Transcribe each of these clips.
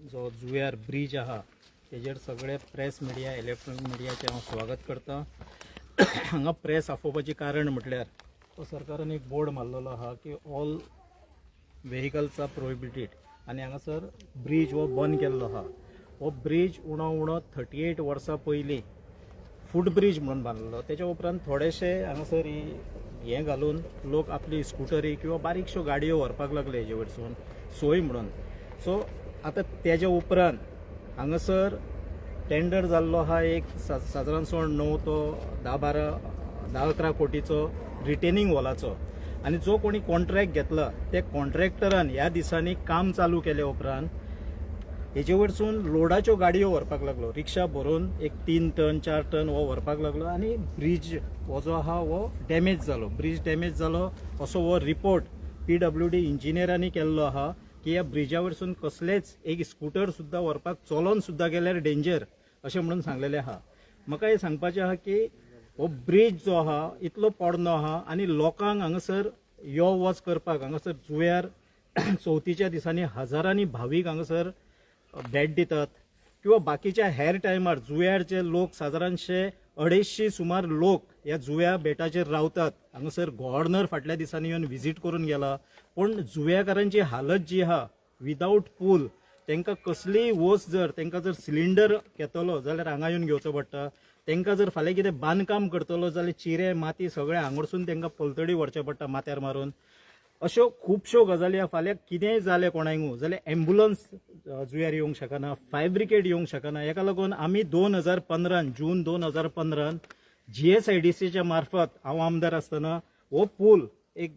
जो जुव्यार ब्रिज आहा तेजेर सगळे प्रेस मिडिया इलेक्ट्रॉनिक मिडियाचे हांव स्वागत करता। हांगा प्रेस आफोवपाचें कारण म्हटल्यार तो सरकारान एक बोर्ड मारलेलो आहा की ऑल व्हेहिकल्स आर प्रोहिबिटेड आनी हांगासर ब्रिज हो बंद केल्लो आहा। हो ब्रिज उणो 38 वर्सां पयलीं फूट ब्रिज म्हणून बांदलेलो। तेच्या उपरांत थोडेशे हांगासर हें घालून लोक आपली स्कुटरी किंवा बारीकश्यो गाडयो व्हरपाक लागले हेजे वयरसून सोय म्हणून। सो आतां तेच्या उपरांत हांगासर टेंडर जाल्लो आहा एक सादारणसण 9 तो 10-11 कोटीचो रिटेनिंग वॉलाचो आनी जो कोणी कॉन्ट्रॅक्ट घेतला ते कॉन्ट्रॅक्टरान ह्या दिसांनी काम चालू केले उपरांत हेजे वयरसून लोडाच्यो गाडयो व्हरपाक लागलो। रिक्षा भरून एक 3 टन 4 टन हो व्हरपाक लागलो आनी ब्रिज हो जो आहा हो डॅमेज जालो। ब्रिज डॅमेज जालो असो हो रिपोर्ट PWD इंजिनियरांनी केल्लो आहा की ह्या ब्रिजा वयरसून कसलेच एक स्कूटर सुद्दां व्हरपाक चलोन सुद्दां गेल्यार डेंजर अशें म्हणून सांगलेलें आहा। म्हाका हें सांगपाचें आहा की हो ब्रिज जो आहा इतलो पोरनो आहा आनी लोकांक हांगासर यो वच करपाक हांगासर जुव्यार चवथीच्या दिसांनी हजारांनी भावीक हांगासर भेट दितात किंवा बाकीच्या हेर टायमार जुव्यारचे लोक सादारणशे 250 सुमार लोक ह्या जुव्या बेटाचेर रावतात। हांगासर गव्हर्नर फाटल्या दिसांनी येवन विजीट करून गेला, पण जुव्याकारांची हालत जी आहा विदाउट पूल तांकां कसलीय वस्त जर तांकां जर सिलिंडर घेतलो जाल्यार हांगा येवन घेवचो पडटा। तांकां जर फाल्यां कितें बांदकाम करतलो जाल्यार चिरे माती सगळे हांगरसून तांकां पलतडी व्हरचें पडटा माथ्यार मारून। अश्यो खुबश्यो गजाली फाल्यां कितेंय जालें कोणाकूय जाल्यार एम्ब्युलन्स जुव्यार येवंक शकना, फायर ब्रिगेड येवंक शकना। हेका लागून आमी 2015 जून 2015 GSIDCच्या मार्फत हांव आमदार आसतना हो पूल एक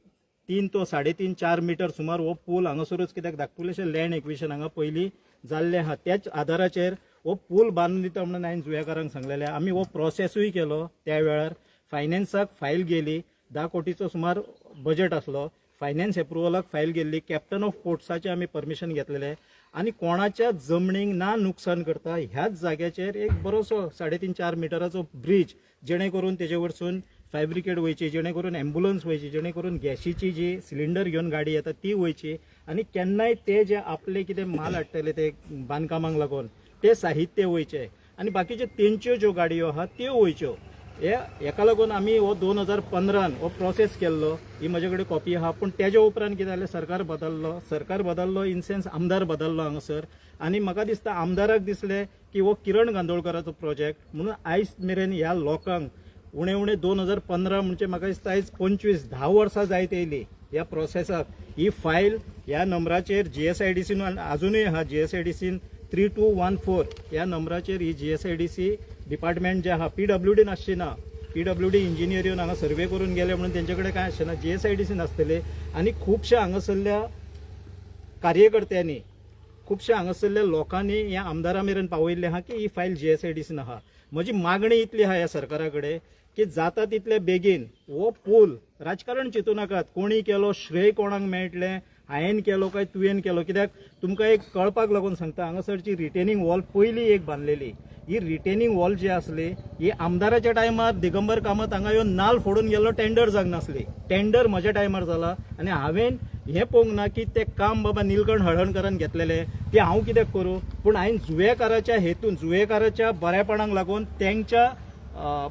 3 तो 3.5-4 मिटर सुमार हो पूल हांगासरूच कित्याक धाकटुलेशें लँड एक्विशन हांगा पयलीं जाल्लें आहा त्याच आदाराचेर हो पूल बांदून दिता म्हणून हांवें जुव्याकारांक सांगलेलें। आमी हो प्रोसेसूय केलो, त्या वेळार फायनान्साक फायल गेली, 10 कोटीचो सुमार बजेट आसलो, फायनान्स एप्रुवलाक फायल गेल्ली, कॅप्टन ऑफ पोर्ट्साचें आमी परमिशन घेतलेलें आनी कोणाच्या जमनीक ना नुकसान करता ह्याच जाग्याचेर एक बरोसो 3.5-4 मिटराचो ब्रिज जेणे करून तेजे वयरसून फायर ब्रिगेड वयची, जेणे करून एम्ब्युलन्स वयची, जेणे करून गॅसीची जी सिलिंडर घेवन गाडी येता ती वयची आनी केन्नाय ते जे आपले कितें माल हाडटले ते बांदकामाक लागून ते साहित्य वयचे आनी बाकीच्यो तेंच्यो ज्यो गाडयो आहा त्यो वयच्यो। हेका लागून आमी हो 2015 हो प्रोसेस केल्लो। ही म्हजे कडेन कॉपी आहा, पण तेज्या उपरांत कितें जालें सरकार बदललो इन सेन्स आमदार बदललो हांगासर आनी म्हाका दिसता आमदाराक दिसलें की हो किरण गांदोळकराचो प्रोजेक्ट म्हणून आयज मेरेन ह्या लोकांक उणे 2015 म्हणजे म्हाका दिसता आयज 25-10 वर्सां जायत येयली ह्या प्रोसेसाक। ही फायल ह्या नंबराचेर GSIDCन अजूनय आहा, GSIDCन 3214 ह्या नंबराचेर ही GSIDC डिपार्टमेंट जे आहा PWD नासची ना, PWD इंजिनियर येवन हांगा सर्वे करून गेले म्हणून तेंचे कडेन कांय आसचें ना, GSIDC नासतले आनी खुबशा हांगासरल्या कार्यकर्त्यांनी खुबशा हांगासरल्या लोकांनी ह्या आमदारा मेरेन पावयल्लें आहा की ही फायल GSIDCन आहा। म्हजी मागणी इतली आहा ह्या सरकारा कडेन की जाता तितले बेगीन हो पूल राजकारण चिंतू नाकात, कोणी केलो श्रेय कोणाक मेळटलें, हांवें केलो काय तुवें केलो, कित्याक तुमकां एक कळपाक लागून सांगता हांगासरची रिटेनिंग वॉल पयलीं एक बांदलेली। ही रिटेनिंग वॉल जी आसली ही आमदाराच्या टायमार दिगंबर कामत हांगा येवन नाल फोडून गेल्लो टेंडर जावंक नासली। टेंडर म्हज्या टायमार जाला आनी हांवें हें पळोवंक ना की तें काम बाबा निलकंठ हळदणकरान घेतलेलें तें हांव कित्याक करूं, पूण हांवें जुवेकाराच्या हेतून जुवेकाराच्या बऱ्यापणाक लागून तेंच्या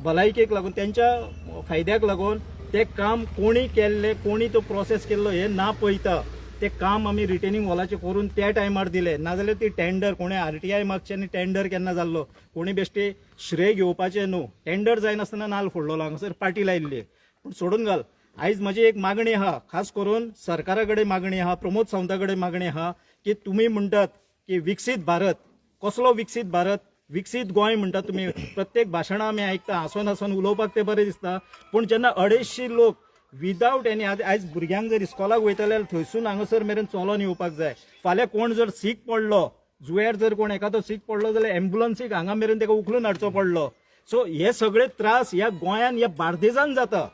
भलायकेक लागून तेंच्या फायद्याक लागून तें काम कोणी केल्लें, कोणी तो प्रोसेस केल्लो हें ना पळयता ते काम आमी रिटेनिंग वॉलाचें करून त्या टायमार दिलें। नाजाल्यार ती टेंडर कोणें RTI मागचें आनी टेंडर केन्ना जाल्लो कोणी बेश्टे श्रेय घेवपाचें न्हू, टेंडर जायनासतना नाल फोडलेलो हांगासर पाटी लायिल्ली। पूण सोडून घाल, आयज म्हजी एक मागणी आहा, खास करून सरकारा कडेन मागणी आहा, प्रमोद सावंता कडेन मागणी आहा की तुमी म्हणटात की विकसीत भारत, कसलो विकसीत भारत, विकसीत गोंय म्हणटात तुमी, प्रत्येक भाशणां आमी आयकता, हांसून हांसून उलोवपाक ते बरें दिसता, पूण जेन्ना 250 लोक विदाउट एनी आयज भुरग्यांक जर इस्कॉलाक वयतले जाल्यार थंयसून हांगासर मेरेन चलोन येवपाक जाय। फाल्यां कोण जर सीक पडलो, जुव्यार जर कोण एखादो सीक पडलो जाल्यार एम्ब्युलन्सीक हांगा मेरेन ताका उखलून हाडचो पडलो। सो हे सगळे त्रास ह्या गोंयान ह्या बार्देजान जाता,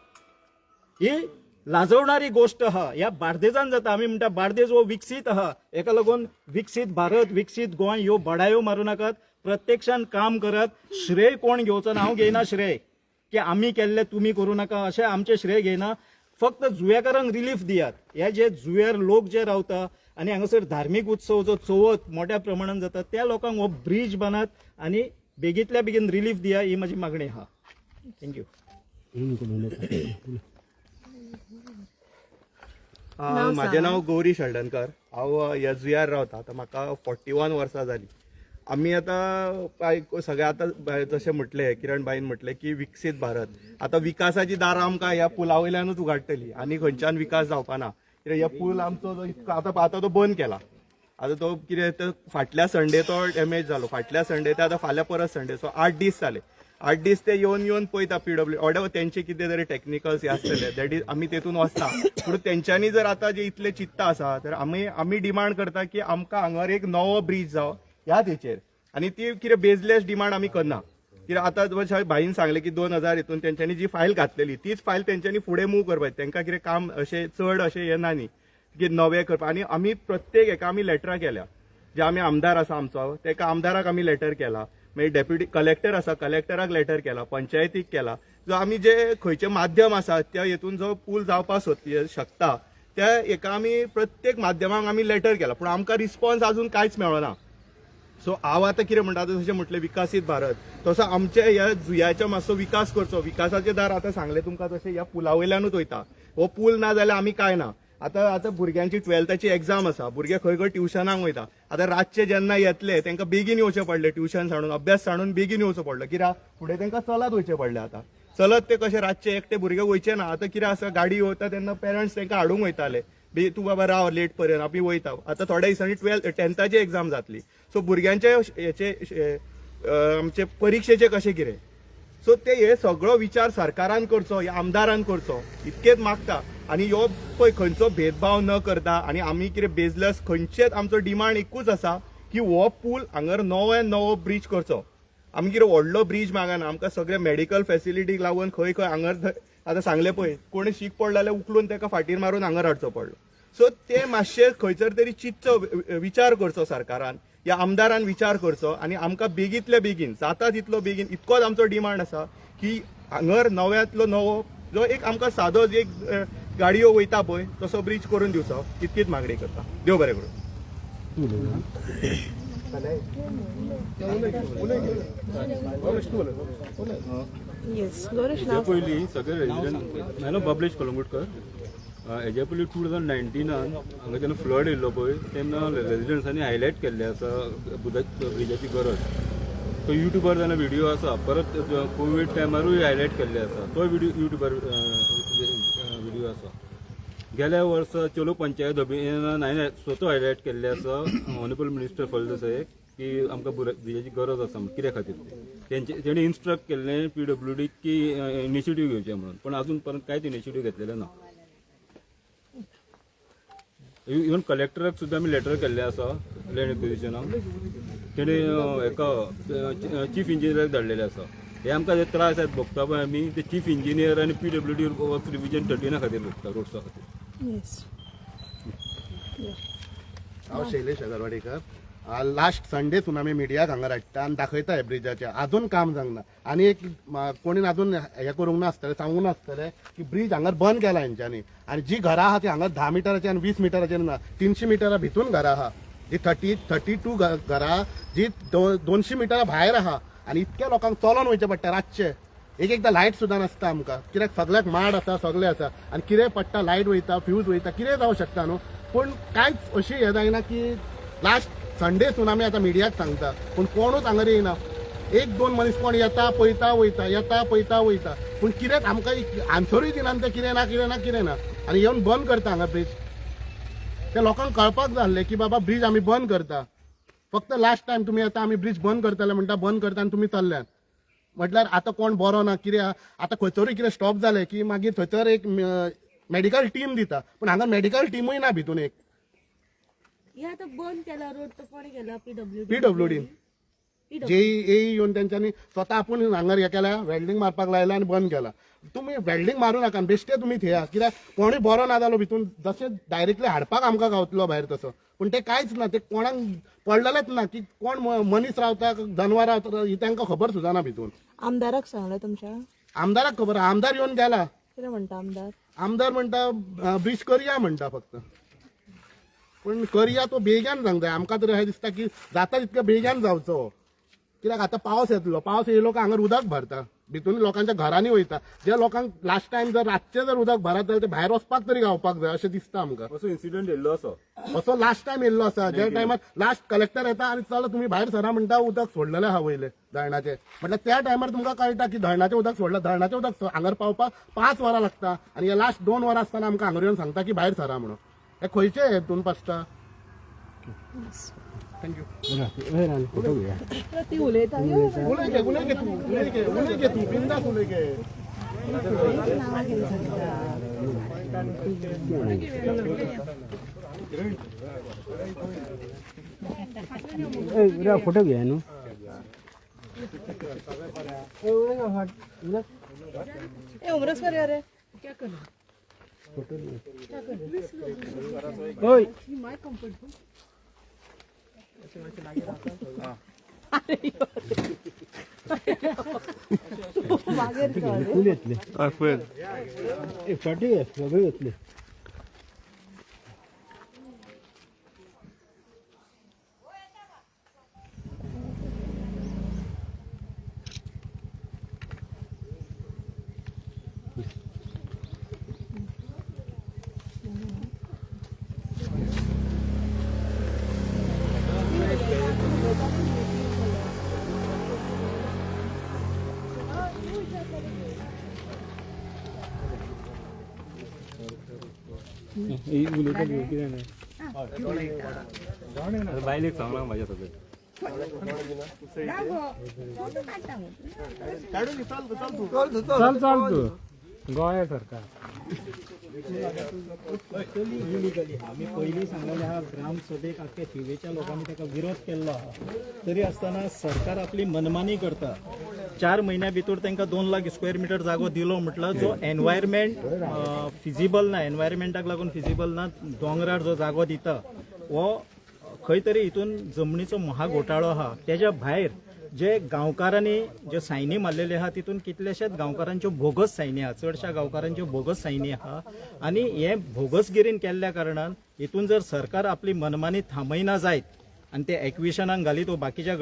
ही लाजवणारी गोष्ट आहा, ह्या बार्देजान जाता। आमी म्हणटा बार्देज हो विकसीत आहा, हेका लागून विकसीत भारत, विकसीत गोंय ह्यो बडायो मारूं नाकात, प्रत्यक्षान काम करात। श्रेय कोण घेवचो ना, हांव घेयना श्रेय की आमी केल्ले तुमी करूं नाका अशें आमचें श्रेय घेयना। फक्त जुंवेकारांक रिलीफ दियात. हे जे जुंव्यार लोक जे रावता आनी हांगासर धार्मीक उत्सव जो चवथ मोठ्या प्रमाणात जाता त्या लोकांक हो ब्रिज बांदात आनी बेगींतल्या बेगीन रिलीफ दिया ही माझी मागणी आहा. थँक्यू. माझे नाव गौरी शेल्डनकर. हांव ह्या जुंयार रावता. आतां म्हाका 41 वर्सां जाली. आमी आतां सगळे आतां जशें म्हटलें किरण बाईन म्हटलें की विकसीत भारत. आतां विकासाची दारां आमकां ह्या पुला वयल्यानूच उगाडटली आनी खंयच्यान विकास जावपाना. कित्याक ह्या पूल आमचो जो इतको आतां तो बंद केला. आतां तो कितें फाटल्या संडे तो डॅमेज जालो. फाटल्या संडे ते आतां फाल्यां परत संडे. सो 8 दीस जाले. 8 दीस ते येवन पळयता PW ऑर्डर तेंचे कितें तरी टेक्निकल्स हे आसतले दॅट इज आमी तेतून वचता. पूण तेंच्यांनी जर आतां जे इतले चित्त आसा तर आमी डिमांड करता की आमकां हांगर एक नवो ब्रिज जावो ह्या तेचेर. आनी ती कितें बेजलेस डिमांड आमी करना. कित्याक आतां जशें भाईन सांगलें की 2000 हितून तेंच्यांनी जी फायल घातलेली तीच फायल तेंच्यांनी फुडें मूव करपाची. तांकां कितें काम अशें चड अशें येना न्ही की नवें करपा. आनी आमी प्रत्येक हेका आमी लेटरां केल्या. जे आमी आमदार आसा आमचो तेका आमदाराक आमी लेटर केला. मागीर डेप्युटी कलेक्टर आसा कलेक्टराक लेटर केला. पंचायतीक केला. जो आमी जे खंयचे माध्यम आसा त्या हेतून जो पूल जावपाक शकता त्या हेका आमी प्रत्येक माध्यमाक आमी लेटर केला. पूण आमकां रिस्पॉन्स अजून कांयच मेळना. सो हांव आतां कितें म्हणटा जशें म्हटलें विकसीत भारत तसो आमच्या ह्या जुंयाचो मातसो विकास करचो. विकासाचे दार आतां सांगलें तुमकां तशें ह्या पुला वयल्यानूच वयता. हो पूल ना जाल्यार आमी कांय ना. आतां भुरग्यांची 12थाची एग्जाम आसा. भुरगे खंय खंय ट्युशनाक वयता. आतां रातचे जेन्ना येतले तांकां बेगीन येवचें पडलें. ट्युशन सांडून अभ्यास सांडून बेगीन येवचो पडलो. कित्याक फुडें तांकां चलत वयचें पडलें. आतां चलत ते कशें रातचे एकटे भुरगे वयचे ना. आतां कितें आसा गाडी वयता तेन्ना पेरंट्स तांकां हाडूंक वयताले. तूं बाबा राव लेट पर्यंत आमी वयता. आतां थोड्या दिसांनी 10थाची एग्जाम जातली. सो भुरग्यांचे हेचे आमचे परिक्षेचे कशें कितें. सो ते हे सगळो विचार सरकारान करचो ह्या आमदारान करचो इतकेच मागता. आनी ह्यो पळय खंयचो भेदभाव न करता आनी आमी कितें बेजलेस खंयचेच आमचो डिमांड एकूच आसा की हो पूल हांगर नवो ब्रिज करचो. आमी कितें व्हडलो ब्रिज मागना. आमकां सगळे मेडिकल फेसिलिटीक लागून खंय खंय हांगर आतां सांगलें पळय कोणी शीक पडलो जाल्यार उखलून ताका फाटीर मारून हांगर हाडचो पडलो. सो ते मातशे खंयसर तरी चिंतचो विचार करचो सरकारान ह्या आमदारान विचार करचो. आनी आमकां बेगींतल्या बेगीन जाता तितलो बेगीन इतकोच आमचो डिमांड आसा की हांगर नव्यातलो नवो जो एक आमकां सादो एक गाडयो वयता पळय तसो ब्रिज करून दिवचो इतकीच मागणी करता. देव बरें करूं. हेज्या पयलीं सगळे रेजिडेंट हांव बबलेश कलंगुटकर. हेज्या पयलीं 2019 हांगा जेन्ना फ्लड येयल्लो पळय तेन्ना रेजिडेंट्सांनी हायलायट केल्ले आसा ब्रिजाची गरज. तो युट्यूबार जाल्यार व्हिडिओ आसा. परत कोवीड टायमारूय हायलायट केल्ले आसा. तो युट्यूबार व्हिडिओ आसा. गेल्या वर्सा चलो पंचायत अभियानान हांवें स्वता हायलायट केल्ले आसा ऑनरेबल मिनिस्टर फळदेसायक की आमकां ब्रिजाची गरज आसा म्हणून. कित्या खातीर तेणी इन्स्ट्रक्ट केल्लें PWD की इनिशिएटीव घेवचें म्हणून. पण अजून पर्यंत कांयच इनिशिएटीव घेतलेले ना. इवन कलेक्टराक सुद्दां आमी लेटर केल्लें आसा लँड एक्विजिशनाक. तेणे हेका चीफ इंजिनियराक धाडलेलें आसा. हे आमकां जे त्रास आहेत भोगता पळय आमी ते चीफ इंजिनियर आनी PWD वर्क रिव्हिजन 13 खातीर भोगता रोड्सा खातीर. हांव शैलेश अगरवाडीकर. लास्ट संडेसून आमी मिडियाक हांगा हाडटा आनी दाखयता हे ब्रिजाचें आजून काम जावना. आनी एक कोणी आजून हें करूंक नासतलें सांगूंक नासतलें की ब्रिज हांगर बंद केला हेंच्यांनी. आनी जी घरां आहा ती हांगा 10 मिटराची आनी 20 मिटराचेर ना. 300 मिटरां भितून घरां आहा. जी 32 घरां जी 200 मिटरां भायर आहा. आनी इतक्या लोकांक चलोन वयचें पडटा रातचे. एकदां लायट सुद्दां नासता आमकां. कित्याक सगळ्याक माड आसा सगळें आसा आनी कितें पडटा लायट वयता फ्यूज वयता कितें जावं शकता न्हू. पूण कांयच अशी हें जायना की लास्ट संडेसून आमी आतां मिडियाक सांगता पूण कोणूच हांगर येयना. 1-2 मनीस कोण येता पळयता वयता येता पळयता वयता. पूण कित्याक आमकां आन्सरूय दिनात ते कितें ना आनी येवन बंद करता हांगा ब्रिज. ते लोकांक कळपाक जाल्लें की बाबा ब्रिज आमी बंद करता. फक्त लास्ट टायम तुमी येता आमी ब्रिज बंद करतले म्हणटा बंद करता आनी तुमी चल्ल्यात. म्हटल्यार आतां कोण बरो ना कितें आतां खंयसरूय कितें स्टॉप जालें की मागीर थंयसर एक मेडिकल टीम दिता. पूण हांगा मेडिकल टीमूय ना भितून. एक आता बंद केला रोड तो कोणी केला PWD JEE येवन तेंच्यांनी स्वता आपूण हांगर हें केल्या वेल्डिंग मारपाक लायला आनी बंद केला. तुमी वेल्डिंग मारूं नाका बेश्टे तुमी थेया. कित्याक कोणूय बरो ना जालो भितून जशें डायरेक्टली हाडपाक आमकां गावतलो भायर तसो. पूण ते कांयच ना. ते कोणाक पडलेलेच ना की कोण मनीस रावता जनवार रावता ही तांकां खबर सुद्दां ना भितून. आमदाराक सांगलें तुमच्या? आमदाराक खबर. आमदार येवन गेला. कितें म्हणटा आमदार? आमदार म्हणटा ब्रिज करया म्हणटा फक्त, पण करया तो बेगीन सांगताय. आमकां तरी अशें दिसता की जाता तितके बेगीन जावचो, कित्याक आतां पावस येतलो, पावस येयलो काय हांगा उदक भरता, भितून लोकांच्या घरांनी वयता. ज्या लोकांक लास्ट टायम जर रातचे जर उदक भरत जाल्यार ते भायर वचपाक तरी गावपाक जाय अशें दिसता आमकां. असो इन्सिडंट येयल्लो असो. असो लास्ट टायम येयल्लो आसा, ज्या टायमार लास्ट कलेक्टर येता आनी चला तुम्ही भायर सरा म्हणटा उदक सोडलेलें आहा वयले धरणाचे. म्हटल्यार त्या टायमार तुमकां कळटा की धरणाचें उदक सोडलां, धरणाचें उदक हांगर पावपाक 5 वरां लागता आनी हे लास्ट 2 वरां आसतना आमकां हांगर येवन सांगता की भायर सरा म्हणून. हे खंयचे हेतून पासता? थँक्यू. उलय घे तू बिंदास उलय घे. फोटो घ्या न्हू. उमरस कर रे. ओय फुल येतले फाटी सगळे येतले. बायलेक सांगला माझ्या सगळं. चाल तू गोंया सरकार. आम्ही पहिली सांगलेले हा ग्रामसभेक आख्या थिवेच्या लोकांनी त्याचा विरोध केला हा. तरी असताना सरकार आपली मनमानी करता. 4 महिन्या भितर तांकां 2 लाख स्क्वेअर मिटर जागो दिलो म्हटलं, जो एनवायरमेंट फिजिबल ना, एनवायरमेंटाक लागून फिजिबल ना, दोंगरार जो जागो दिता हो खंय तरी हितून जमनीचो महाघोटाळो आहा. तेज्या भायर जे गांवकारांनी जे सायनी मारलेले आहा तितून कितलेशेच गांवकारांच्यो बोगस सायनी आहा, चडशा गांवकारांच्यो बोगस सायनी आहा. आनी हे बोगसगिरीन केल्ल्या कारणान हितून जर सरकार आपली मनमानी थांबयना जायत आनी ते एक्विशनाक घालीत वा बाकीच्या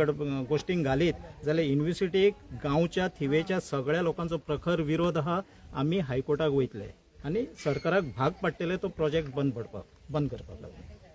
गोष्टींक घालीत जाल्यार युनिव्हर्सिटीक गांवच्या थिवेच्या सगळ्या लोकांचो प्रखर विरोध आहा. आमी हायकोर्टाक वयतले आनी सरकाराक भाग पडटले तो प्रोजेक्ट बंद करपाक लागून.